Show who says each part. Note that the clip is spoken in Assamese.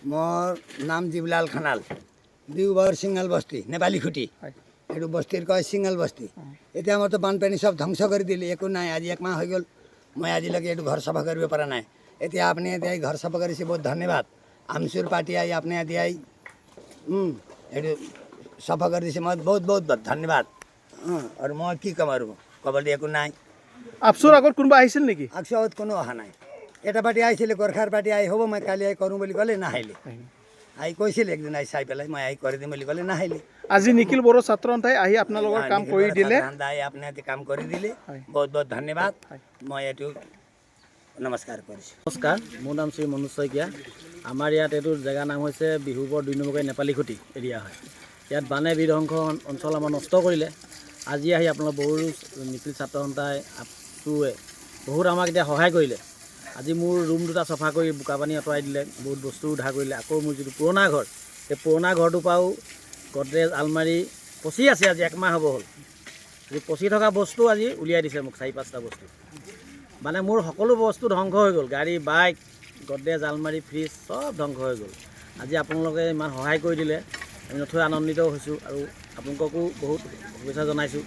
Speaker 1: मोर नाम जीवलाल खनाल दिउबर सिंगल बस्ती नेपाली खुटी एटू बस्तीर कय सिंगल बस्ती एटा मोर तो बानपानी सब ध्वंस कर दिले एको नाय आज एक माह हो गल मैं आज लगे एटू घर सफा करबे पारा नाय एते आपने एते घर सफा करिसे बहुत धन्यवाद आमसुर पार्टी आई आपने एते आई एटू सफा कर दिसे मत बहुत बहुत धन्यवाद और मैं की कमारू कबल एको नाय
Speaker 2: आपसुर আগত কোনবা আহিছিল নেকি
Speaker 1: আকসত কোনো অহা নাই এটা পার্টি আইছিলে গোরখার পার্টি আই হবো মই কালি আই করু বলি কলে না হাইলে আই কইছিল একদিন আই চাই পেলাই মই আই করে দিম বলি কলে না হাইলে
Speaker 2: আজি নিখিল বড় ছাত্র সন্থাই আহি আপনার লগৰ কাম কৰি দিলে
Speaker 1: আই আপনি এতে কাম কৰি দিলে বহুত বহুত ধন্যবাদ মই এটু নমস্কাৰ কৰিছো
Speaker 3: নমস্কাৰ মোৰ নাম শ্ৰী মনোজ শইকীয়া আমাৰ ইয়াত এইটো জেগা নাম হৈছে বিহুবৰ 2 নম্বৰকৈ নেপালী খুটি এৰিয়া হয় ইয়াত বানে বিধ্বংস অঞ্চল আমাৰ নষ্ট কৰিলে আজি আহি আপোনাৰ বহু নিখিল ছাত্ৰ সন্থাই আপসুৱে বহুত আমাক এতিয়া সহায় কৰিলে আজি মোৰ ৰুম দুটা চফা কৰি বোকা পানী আঁতৰাই দিলে বহুত বস্তু উদ্ধাৰ কৰিলে আকৌ মোৰ যিটো পুৰণা ঘৰ সেই পুৰণা ঘৰটোৰ পৰাও গডৰেজ আলমাৰি পচি আছে আজি এক মাহ হ'ব হ'ল আজি পচি থকা বস্তু আজি উলিয়াই দিছে মোক 4-5টা বস্তু মানে মোৰ সকলো বস্তু ধ্বংস হৈ গ'ল গাড়ী বাইক গডৰেজ আলমাৰি ফ্ৰিজ সব ধ্বংস হৈ গ'ল আজি আপোনালোকে ইমান সহায় কৰি দিলে আমি নথৈ আনন্দিত হৈছোঁ আৰু আপোনালোককো বহুত শুভেচ্ছা জনাইছোঁ